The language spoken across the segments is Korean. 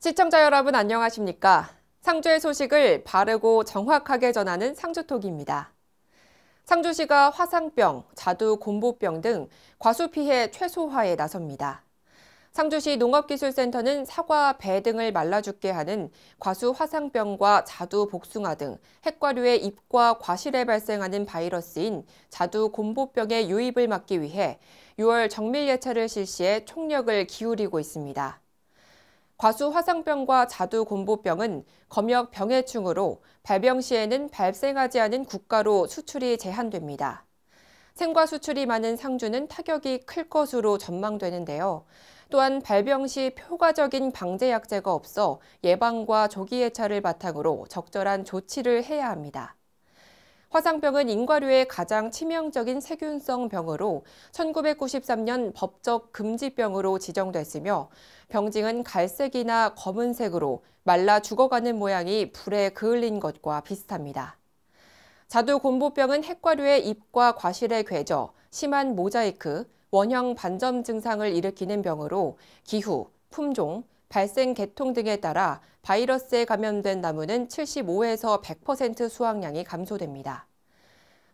시청자 여러분 안녕하십니까? 상주의 소식을 바르고 정확하게 전하는 상주톡입니다. 상주시가 화상병, 자두 곰보병 등 과수 피해 최소화에 나섭니다. 상주시 농업기술센터는 사과, 배 등을 말라 죽게 하는 과수 화상병과 자두 복숭아 등 핵과류의 잎과 과실에 발생하는 바이러스인 자두 곰보병의 유입을 막기 위해 6월 정밀 예찰을 실시해 총력을 기울이고 있습니다. 과수 화상병과 자두 곰보병은 검역 병해충으로 발병 시에는 발생하지 않은 국가로 수출이 제한됩니다. 생과 수출이 많은 상주는 타격이 클 것으로 전망되는데요. 또한 발병 시 효과적인 방제약제가 없어 예방과 조기 예찰을 바탕으로 적절한 조치를 해야 합니다. 화상병은 인과류의 가장 치명적인 세균성 병으로 1993년 법적 금지병으로 지정됐으며 병징은 갈색이나 검은색으로 말라 죽어가는 모양이 불에 그을린 것과 비슷합니다. 자두 곰보병은 핵과류의 잎과 과실에 괴져 심한 모자이크, 원형 반점 증상을 일으키는 병으로 기후, 품종, 발생 계통 등에 따라 바이러스에 감염된 나무는 75에서 100% 수확량이 감소됩니다.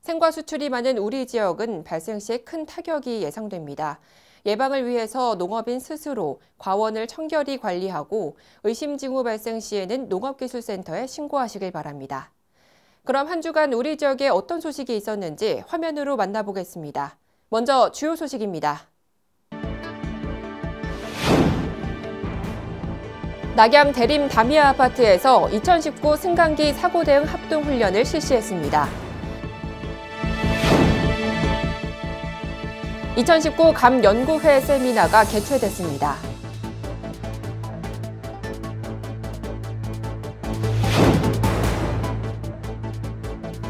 생과 수출이 많은 우리 지역은 발생 시에 큰 타격이 예상됩니다. 예방을 위해서 농업인 스스로 과원을 청결히 관리하고 의심 징후 발생 시에는 농업기술센터에 신고하시길 바랍니다. 그럼 한 주간 우리 지역에 어떤 소식이 있었는지 화면으로 만나보겠습니다. 먼저 주요 소식입니다. 낙양 대림 다미아 아파트에서 2019 승강기 사고 대응 합동 훈련을 실시했습니다. 2019 감연구회 세미나가 개최됐습니다.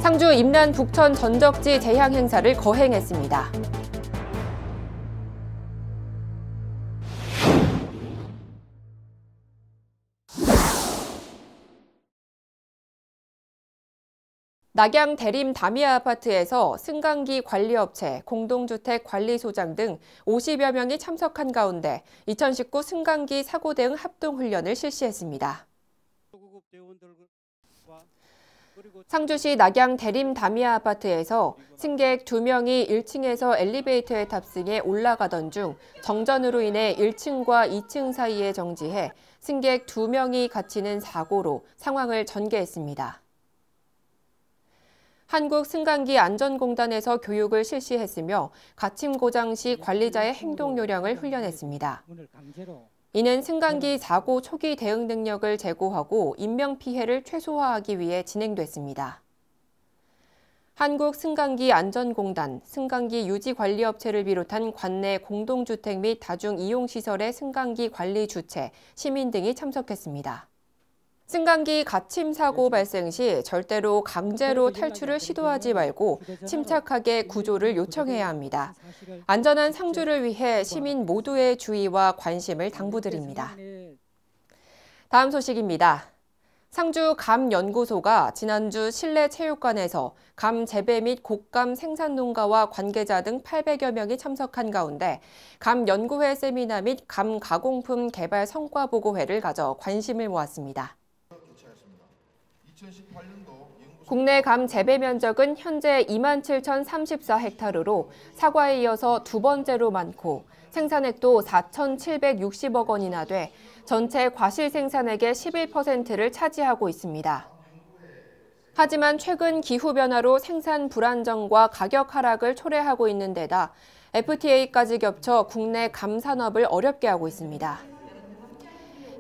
상주 임란 북천 전적지 재향 행사를 거행했습니다. 낙양 대림 다미아 아파트에서 승강기 관리업체, 공동주택 관리소장 등 50여 명이 참석한 가운데 2019 승강기 사고 대응 합동훈련을 실시했습니다. 상주시 낙양 대림 다미아 아파트에서 승객 2명이 1층에서 엘리베이터에 탑승해 올라가던 중 정전으로 인해 1층과 2층 사이에 정지해 승객 2명이 갇히는 사고로 상황을 전개했습니다. 한국승강기안전공단에서 교육을 실시했으며 갇힘 고장 시 관리자의 행동 요령을 훈련했습니다. 이는 승강기 사고 초기 대응 능력을 제고하고 인명피해를 최소화하기 위해 진행됐습니다. 한국승강기안전공단, 승강기 유지관리업체를 비롯한 관내 공동주택 및 다중이용시설의 승강기 관리 주체, 시민 등이 참석했습니다. 승강기 갇힘 사고 발생 시 절대로 강제로 탈출을 시도하지 말고 침착하게 구조를 요청해야 합니다. 안전한 상주를 위해 시민 모두의 주의와 관심을 당부드립니다. 다음 소식입니다. 상주 감연구소가 지난주 실내체육관에서 감 재배 및 곡감 생산 농가와 관계자 등 800여 명이 참석한 가운데 감연구회 세미나 및 감 가공품 개발 성과 보고회를 가져 관심을 모았습니다. 국내 감 재배 면적은 현재 27,034헥타르로 사과에 이어서 두 번째로 많고 생산액도 4,760억 원이나 돼 전체 과실 생산액의 11%를 차지하고 있습니다. 하지만 최근 기후변화로 생산 불안정과 가격 하락을 초래하고 있는 데다 FTA까지 겹쳐 국내 감 산업을 어렵게 하고 있습니다.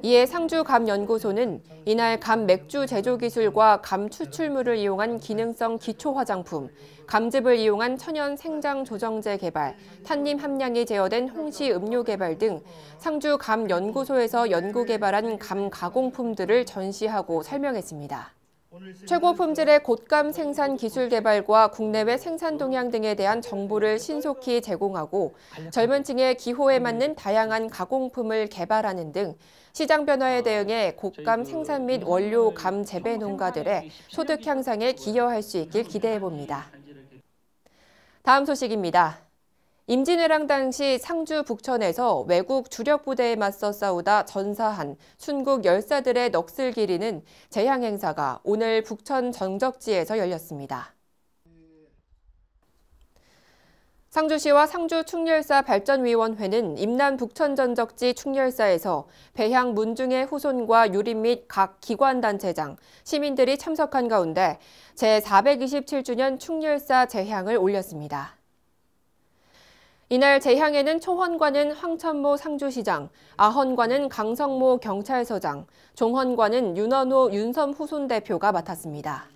이에 상주감연구소는 이날 감 맥주 제조 기술과 감 추출물을 이용한 기능성 기초 화장품, 감즙을 이용한 천연 생장 조정제 개발, 탄닌 함량이 제어된 홍시 음료 개발 등 상주감연구소에서 연구 개발한 감 가공품들을 전시하고 설명했습니다. 최고 품질의 곶감 생산 기술 개발과 국내외 생산 동향 등에 대한 정보를 신속히 제공하고 젊은 층의 기호에 맞는 다양한 가공품을 개발하는 등 시장 변화에 대응해 곶감 생산 및 원료 감 재배 농가들의 소득 향상에 기여할 수 있길 기대해 봅니다. 다음 소식입니다. 임진왜란 당시 상주 북천에서 외국 주력 부대에 맞서 싸우다 전사한 순국 열사들의 넋을 기리는 재향 행사가 오늘 북천 정적지에서 열렸습니다. 상주시와 상주축열사 발전위원회는 임남 북천전적지 축열사에서 배향 문중의 후손과 유림 및 각 기관단체장, 시민들이 참석한 가운데 제427주년 축열사 재향을 올렸습니다. 이날 재향에는 초헌관은 황천모 상주시장, 아헌관은 강성모 경찰서장, 종헌관은 윤원호 윤섬 후손 대표가 맡았습니다.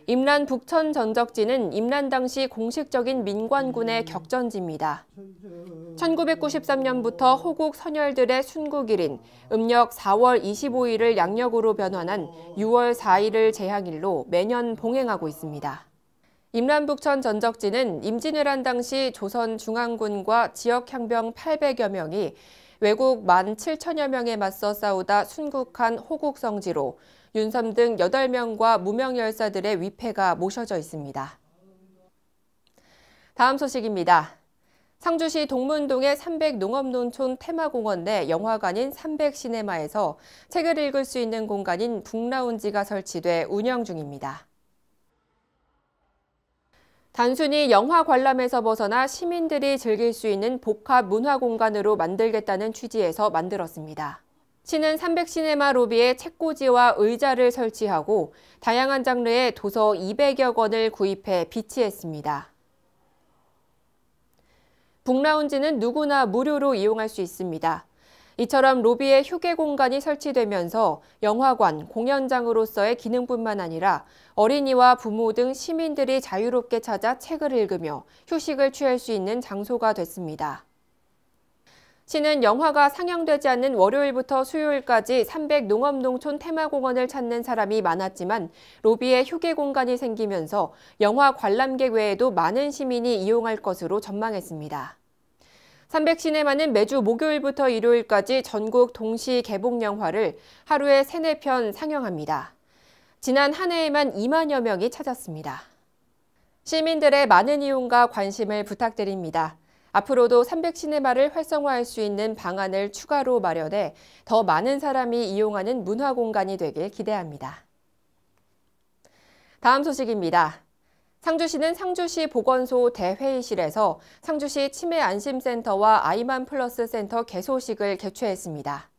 임란 북천 전적지는 임란 당시 공식적인 민관군의 격전지입니다. 1993년부터 호국 선열들의 순국일인 음력 4월 25일을 양력으로 변환한 6월 4일을 재향일로 매년 봉행하고 있습니다. 임란 북천 전적지는 임진왜란 당시 조선 중앙군과 지역 향병 800여 명이 외국 17,000여 명에 맞서 싸우다 순국한 호국 성지로 윤섬 등 8명과 무명 열사들의 위패가 모셔져 있습니다. 다음 소식입니다. 상주시 동문동의 300농업농촌 테마공원 내 영화관인 300시네마에서 책을 읽을 수 있는 공간인 북라운지가 설치돼 운영 중입니다. 단순히 영화 관람에서 벗어나 시민들이 즐길 수 있는 복합 문화 공간으로 만들겠다는 취지에서 만들었습니다. 시는 300시네마 로비에 책꽂이와 의자를 설치하고 다양한 장르의 도서 200여 권을 구입해 비치했습니다. 북라운지는 누구나 무료로 이용할 수 있습니다. 이처럼 로비에 휴게 공간이 설치되면서 영화관, 공연장으로서의 기능뿐만 아니라 어린이와 부모 등 시민들이 자유롭게 찾아 책을 읽으며 휴식을 취할 수 있는 장소가 됐습니다. 시는 영화가 상영되지 않는 월요일부터 수요일까지 300농업농촌 테마공원을 찾는 사람이 많았지만 로비에 휴게 공간이 생기면서 영화 관람객 외에도 많은 시민이 이용할 것으로 전망했습니다. 300시네마는 매주 목요일부터 일요일까지 전국 동시 개봉 영화를 하루에 3-4편 상영합니다. 지난 한 해에만 2만여 명이 찾았습니다. 시민들의 많은 이용과 관심을 부탁드립니다. 앞으로도 300시네마를 활성화할 수 있는 방안을 추가로 마련해 더 많은 사람이 이용하는 문화공간이 되길 기대합니다. 다음 소식입니다. 상주시는 상주시 보건소 대회의실에서 상주시 치매안심센터와 아이만 플러스 센터 개소식을 개최했습니다.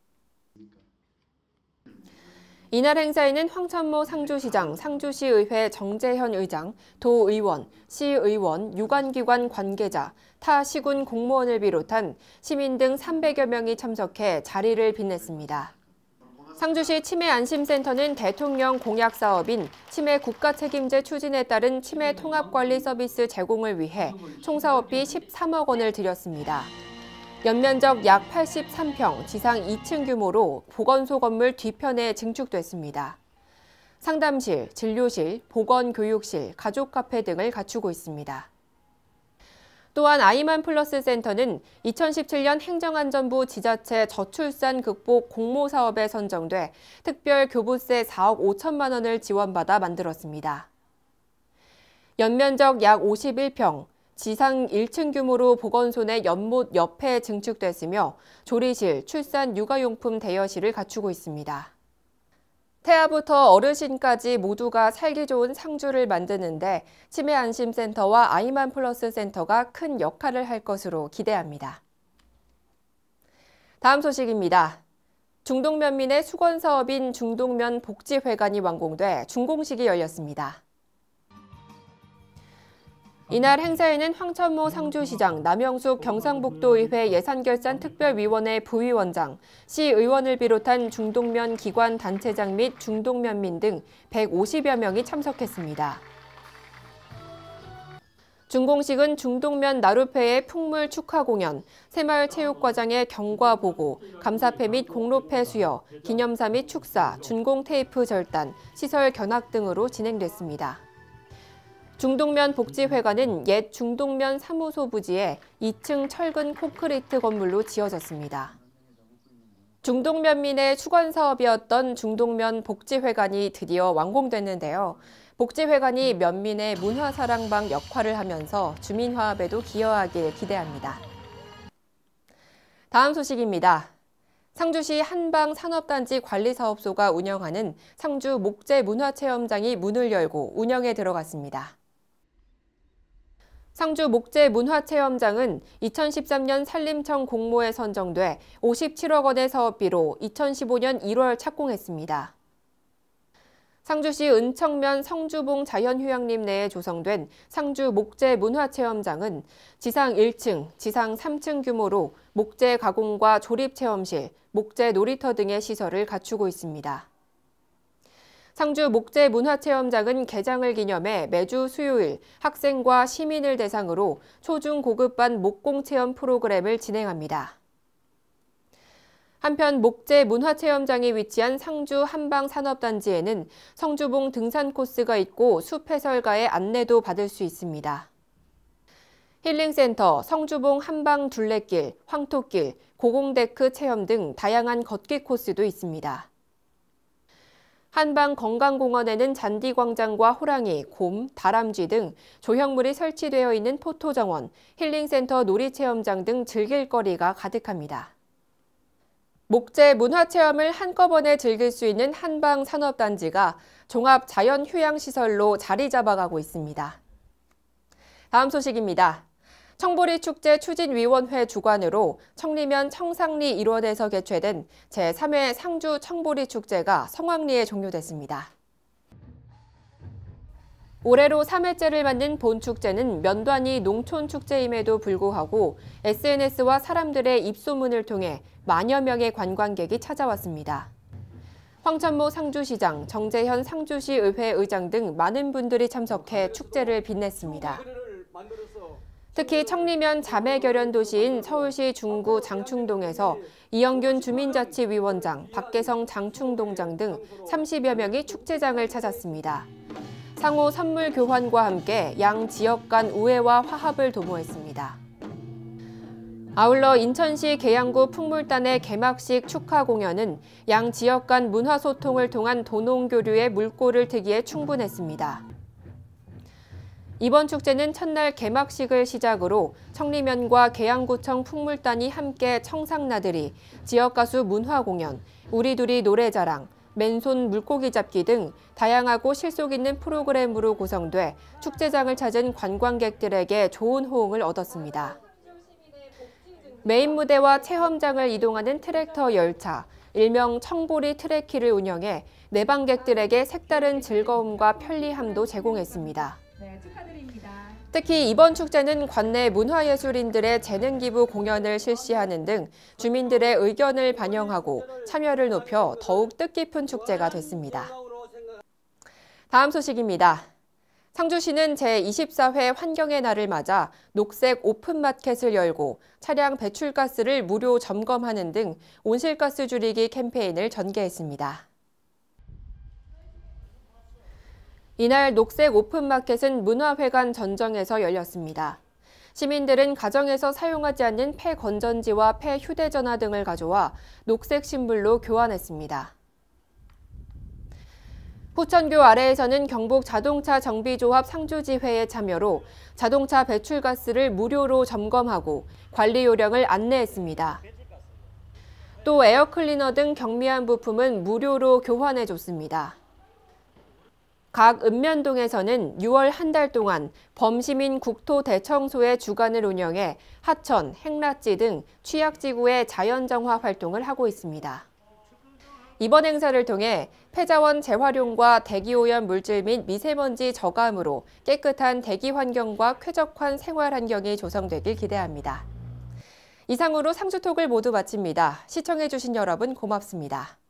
이날 행사에는 황천모 상주시장, 상주시의회 정재현 의장, 도의원, 시의원, 유관기관 관계자, 타 시군 공무원을 비롯한 시민 등 300여 명이 참석해 자리를 빛냈습니다. 상주시 치매안심센터는 대통령 공약 사업인 치매 국가책임제 추진에 따른 치매 통합관리 서비스 제공을 위해 총 사업비 13억 원을 들였습니다. 연면적 약 83평, 지상 2층 규모로 보건소 건물 뒤편에 증축됐습니다. 상담실, 진료실, 보건교육실, 가족카페 등을 갖추고 있습니다. 또한 아이만 플러스 센터는 2017년 행정안전부 지자체 저출산 극복 공모사업에 선정돼 특별 교부세 4억 5천만 원을 지원받아 만들었습니다. 연면적 약 51평, 지상 1층 규모로 보건소 내 연못 옆에 증축됐으며 조리실, 출산 육아용품 대여실을 갖추고 있습니다. 태아부터 어르신까지 모두가 살기 좋은 상주를 만드는데 치매안심센터와 아이만 플러스 센터가 큰 역할을 할 것으로 기대합니다. 다음 소식입니다. 중동면민의 수건사업인 중동면 복지회관이 완공돼 준공식이 열렸습니다. 이날 행사에는 황천모 상주시장, 남영숙 경상북도의회 예산결산 특별위원회 부위원장, 시의원을 비롯한 중동면 기관 단체장 및 중동면민 등 150여 명이 참석했습니다. 준공식은 중동면 나루패의 풍물 축하 공연, 새마을체육과장의 경과 보고, 감사패 및 공로패 수여, 기념사 및 축사, 준공 테이프 절단, 시설 견학 등으로 진행됐습니다. 중동면 복지회관은 옛 중동면 사무소 부지에 2층 철근 콘크리트 건물로 지어졌습니다. 중동면민의 수건 사업이었던 중동면 복지회관이 드디어 완공됐는데요. 복지회관이 면민의 문화사랑방 역할을 하면서 주민화합에도 기여하길 기대합니다. 다음 소식입니다. 상주시 한방산업단지 관리사업소가 운영하는 상주 목재문화체험장이 문을 열고 운영에 들어갔습니다. 상주 목재문화체험장은 2013년 산림청 공모에 선정돼 57억 원의 사업비로 2015년 1월 착공했습니다. 상주시 은청면 성주봉 자연휴양림 내에 조성된 상주 목재문화체험장은 지상 1층, 지상 3층 규모로 목재 가공과 조립 체험실, 목재 놀이터 등의 시설을 갖추고 있습니다. 상주 목재문화체험장은 개장을 기념해 매주 수요일 학생과 시민을 대상으로 초중고급반 목공체험 프로그램을 진행합니다. 한편 목재문화체험장이 위치한 상주 한방산업단지에는 성주봉 등산 코스가 있고 숲 해설가의 안내도 받을 수 있습니다. 힐링센터, 성주봉 한방둘레길, 황토길, 고공데크 체험 등 다양한 걷기 코스도 있습니다. 한방건강공원에는 잔디광장과 호랑이, 곰, 다람쥐 등 조형물이 설치되어 있는 포토정원, 힐링센터 놀이체험장 등 즐길 거리가 가득합니다. 목재 문화체험을 한꺼번에 즐길 수 있는 한방산업단지가 종합 자연휴양시설로 자리 잡아가고 있습니다. 다음 소식입니다. 청보리 축제 추진위원회 주관으로 청리면 청상리 1원에서 개최된 제3회 상주 청보리 축제가 성황리에 종료됐습니다. 올해로 3회째를 맞는 본 축제는 면단위 농촌축제임에도 불구하고 SNS와 사람들의 입소문을 통해 만여 명의 관광객이 찾아왔습니다. 황천모 상주시장, 정재현 상주시 의회 의장 등 많은 분들이 참석해 축제를 빛냈습니다. 특히 청리면 자매결연 도시인 서울시 중구 장충동에서 이영균 주민자치위원장, 박계성 장충동장 등 30여 명이 축제장을 찾았습니다. 상호 선물 교환과 함께 양 지역 간 우애와 화합을 도모했습니다. 아울러 인천시 계양구 풍물단의 개막식 축하 공연은 양 지역 간 문화소통을 통한 도농교류의 물꼬를 트기에 충분했습니다. 이번 축제는 첫날 개막식을 시작으로 청리면과 계양구청 풍물단이 함께 청상나들이, 지역가수 문화공연, 우리둘이 노래자랑, 맨손 물고기 잡기 등 다양하고 실속 있는 프로그램으로 구성돼 축제장을 찾은 관광객들에게 좋은 호응을 얻었습니다. 메인 무대와 체험장을 이동하는 트랙터 열차, 일명 청보리 트레키를 운영해 내방객들에게 색다른 즐거움과 편리함도 제공했습니다. 네, 축하드립니다. 특히 이번 축제는 관내 문화예술인들의 재능 기부 공연을 실시하는 등 주민들의 의견을 반영하고 참여를 높여 더욱 뜻깊은 축제가 됐습니다. 다음 소식입니다. 상주시는 제24회 환경의 날을 맞아 녹색 오픈마켓을 열고 차량 배출가스를 무료 점검하는 등 온실가스 줄이기 캠페인을 전개했습니다. 이날 녹색 오픈마켓은 문화회관 전정에서 열렸습니다. 시민들은 가정에서 사용하지 않는 폐건전지와 폐휴대전화 등을 가져와 녹색 심불로 교환했습니다. 후천교 아래에서는 경북 자동차 정비조합 상주지회의 참여로 자동차 배출가스를 무료로 점검하고 관리 요령을 안내했습니다. 또 에어클리너 등 경미한 부품은 무료로 교환해줬습니다. 각 읍면동에서는 6월 한 달 동안 범시민 국토대청소의 주간을 운영해 하천, 행라지 등 취약지구의 자연정화 활동을 하고 있습니다. 이번 행사를 통해 폐자원 재활용과 대기오염 물질 및 미세먼지 저감으로 깨끗한 대기 환경과 쾌적한 생활 환경이 조성되길 기대합니다. 이상으로 상주톡을 모두 마칩니다. 시청해주신 여러분 고맙습니다.